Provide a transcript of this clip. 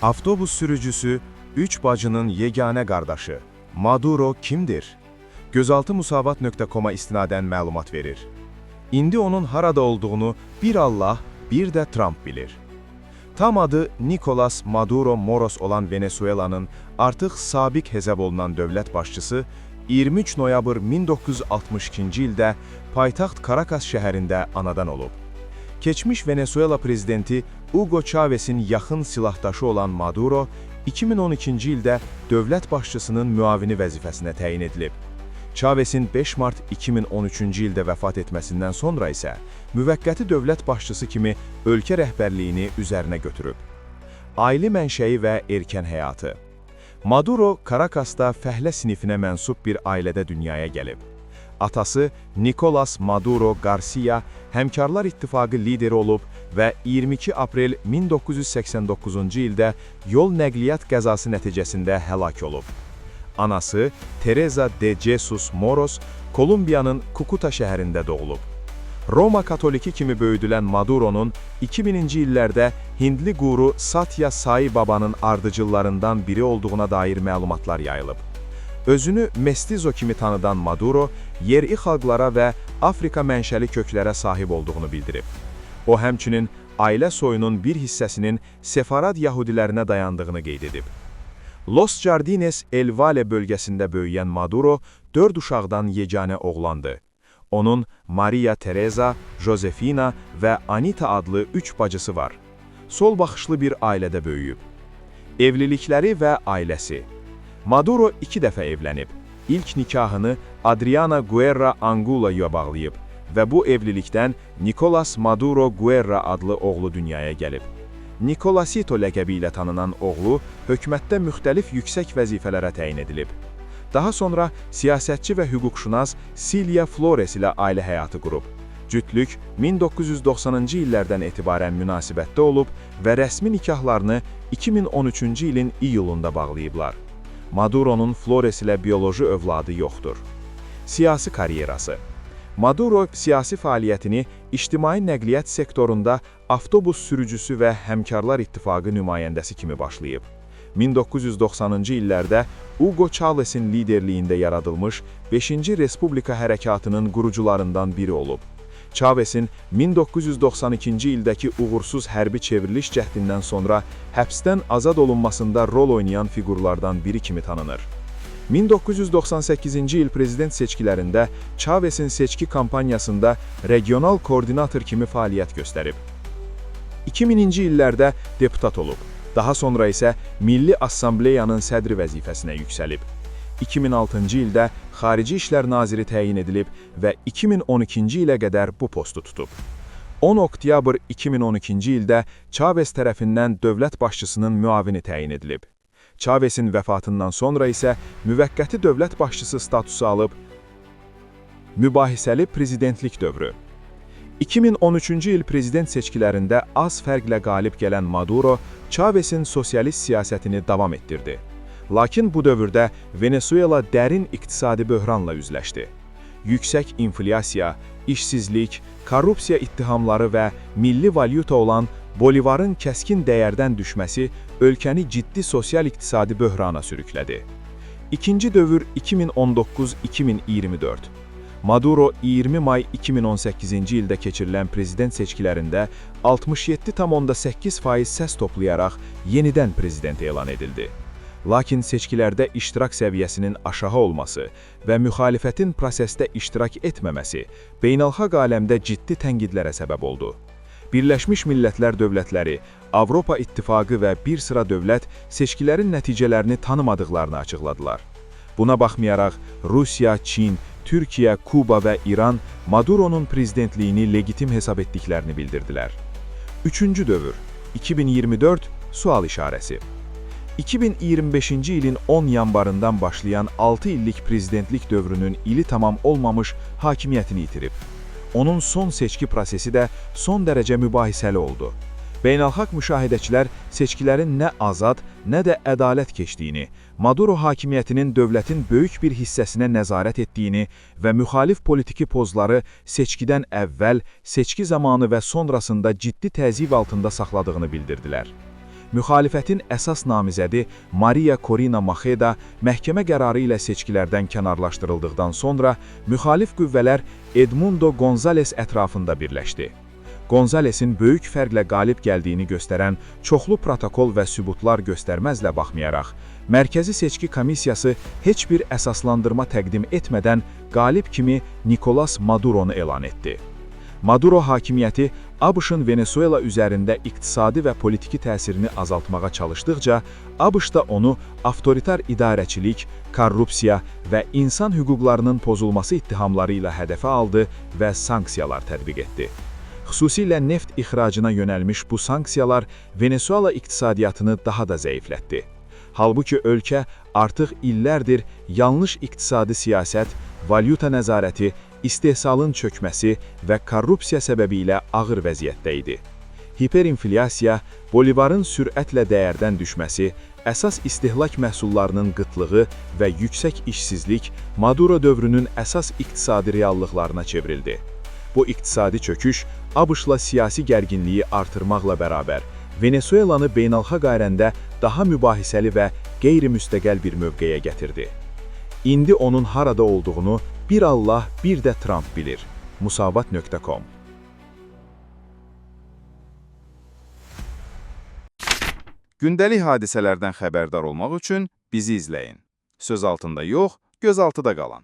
Avtobus sürücüsü, üç bacının yegane qardaşı. Maduro kimdir? Gözaltımusavat.com'a istinadən məlumat verir. İndi onun harada olduğunu bir Allah, bir də Trump bilir. Tam adı Nicolas Maduro Moros olan Venezuela'nın artıq sabiq hesab olunan dövlət başçısı 23 noyabr 1962-ci ildə paytaxt Caracas şəhərində anadan olub. Keçmiş Venezuela prezidenti Hugo Chávez'in yaxın silahdaşı olan Maduro, 2012-ci ildə dövlət başçısının müavini vəzifəsinə təyin edilib. Chávez'in 5 mart 2013-cü ildə vəfat etməsindən sonra isə müvəqqəti dövlət başçısı kimi ölkə rəhbərliyini üzərinə götürüb. Ailə mənşəyi və erkən həyatı. Maduro, Caracasda fəhlə sinifinə mənsub bir ailədə dünyaya gəlib. Atası Nicolas Maduro Garcia Həmkarlar İttifaqı lideri olub və 22 aprel 1989-cu ildə yol nəqliyyat qəzası nəticəsində həlak olub. Anası Teresa de Jesus Moros Kolumbiyanın Kukuta şəhərində doğulub. Roma katoliki kimi böyüdülən Maduro'nun 2000-ci illərdə Hindli quru Satya Sai Baba'nın ardıcıllarından biri olduğuna dair məlumatlar yayılıb. Özünü mestizo kimi tanıdan Maduro, yerli xalqlara və Afrika mənşəli köklərə sahib olduğunu bildirib. O, həmçinin ailə soyunun bir hissəsinin Sefarad Yahudilərinə dayandığını qeyd edib. Los Jardines El Valle bölgəsində böyüyən Maduro, 4 uşaqdan yeganə oğlandı. Onun Maria Teresa, Josefina və Anita adlı 3 bacısı var. Sol baxışlı bir ailədə böyüyüb. Evlilikləri və ailəsi. Maduro 2 dəfə evlənib. İlk nikahını Adriana Guerra Angula'ya bağlayıb və bu evlilikdən Nicolas Maduro Guerra adlı oğlu dünyaya gəlib. Nicolasito ləqəbi ilə tanınan oğlu hökumətdə müxtəlif yüksək vəzifələrə təyin edilib. Daha sonra siyasətçi və hüquqşünas Silvia Flores ilə ailə həyatı qurub. Cütlük 1990-cı illərdən etibarən münasibətdə olub və rəsmi nikahlarını 2013-cü ilin iyulunda bağlayıblar. Maduro'nun Flores ilə bioloji övladı yoxdur. Siyasi karyerası. Maduro siyasi fəaliyyətini ictimai nəqliyyat sektorunda avtobus sürücüsü və Həmkarlar İttifaqı nümayəndəsi kimi başlayıb. 1990-cı illərdə Hugo Chávez'in liderliyində yaradılmış 5-ci Respublika hərəkatının qurucularından biri olub. Chávez'in 1992-ci ildəki uğursuz hərbi çevriliş cəhdindən sonra həbsdən azad olunmasında rol oynayan fiqurlardan biri kimi tanınır. 1998-ci il prezident seçkilərində Chávez'in seçki kampaniyasında regional koordinator kimi fəaliyyət göstərib. 2000-ci illərdə deputat olub. Daha sonra isə Milli Assambleyanın sədri vəzifəsinə yüksəlib. 2006-cı ildə Xarici İşlər Naziri təyin edilib və 2012-ci ilə qədər bu postu tutub. 10 oktyabr 2012-ci ildə Chavez tərəfindən dövlət başçısının müavini təyin edilib. Chavez'in vəfatından sonra isə müvəqqəti dövlət başçısı statusu alıb. Mübahisəli prezidentlik dövrü. 2013-cü il prezident seçkilərində az fərqlə qalib gələn Maduro, Chavez'in sosialist siyasətini davam etdirdi. Lakin bu dövrdə Venezuela dərin iqtisadi böhranla üzləşdi. Yüksək inflyasiya, işsizlik, korrupsiya ittihamları və milli valyuta olan Bolivarın kəskin dəyərdən düşməsi ölkəni ciddi sosial-iqtisadi böhrana sürüklədi. İkinci dövr 2019-2024. Maduro 20 may 2018-ci ildə keçirilən prezident seçkilərində 67,8% səs toplayaraq yenidən prezident elan edildi. Lakin seçkilərdə iştirak səviyyəsinin aşağı olması və müxalifətin prosesdə iştirak etməməsi beynəlxalq aləmdə ciddi tənqidlərə səbəb oldu. Birləşmiş Millətlər dövlətləri, Avropa İttifaqı və bir sıra dövlət seçkilərin nəticələrini tanımadıqlarını açıqladılar. Buna baxmayaraq, Rusiya, Çin, Türkiyə, Kuba və İran Maduro'nun prezidentliyini legitim hesab etdiklərini bildirdilər. Üçüncü dövr 2024 sual işarəsi. 2025-ci ilin 10 yanvarından başlayan 6 illik prezidentlik dövrünün ili tamam olmamış hakimiyyətini itirib. Onun son seçki prosesi də son dərəcə mübahisəli oldu. Beynəlxalq müşahidəçilər seçkilərin nə azad, nə də ədalət keçdiyini, Maduro hakimiyyətinin dövlətin böyük bir hissəsinə nəzarət etdiyini və müxalif politiki pozları seçkidən əvvəl, seçki zamanı və sonrasında ciddi təzyiq altında saxladığını bildirdilər. Müxalifətin əsas namizədi Maria Corina Macheda məhkəmə qərarı ilə seçkilərdən kənarlaşdırıldıqdan sonra müxalif qüvvələr Edmundo Gonzales ətrafında birləşdi. Gonzalesin böyük fərqlə qalib gəldiyini göstərən çoxlu protokol və sübutlar göstərməzlə baxmayaraq, Mərkəzi Seçki Komissiyası heç bir əsaslandırma təqdim etmədən qalib kimi Nicolas Maduronu elan etdi. Maduro hakimiyyəti ABŞ-ın Venezuela üzərində iqtisadi və politiki təsirini azaltmağa çalışdıqca, ABŞ da onu avtoritar idarəçilik, korrupsiya və insan hüquqlarının pozulması ittihamları ilə hədəfə aldı və sanksiyalar tətbiq etdi. Xüsusilə neft ixracına yönəlmiş bu sanksiyalar Venezuela iqtisadiyyatını daha da zəiflətdi. Halbuki ölkə artıq illərdir yanlış iqtisadi siyasət, valyuta nəzarəti, istehsalın çökməsi və korrupsiya səbəbilə ağır vəziyyətdə idi. Hiperinflyasiya, bolivarın sürətlə dəyərdən düşməsi, əsas istehlak məhsullarının qıtlığı və yüksək işsizlik Maduro dövrünün əsas iqtisadi reallıqlarına çevrildi. Bu iqtisadi çöküş ABŞ-la siyasi gərginliyi artırmaqla bərabər Venezuelanı beynəlxalq arenada daha mübahisəli və qeyri-müstəqəl bir mövqeyə gətirdi. İndi onun harada olduğunu bir Allah, bir də Trump bilir. Musavat.com Gündəlik hadisələrdən xəbərdar olmaq üçün bizi izləyin. Söz altında yox, göz altıda qalın.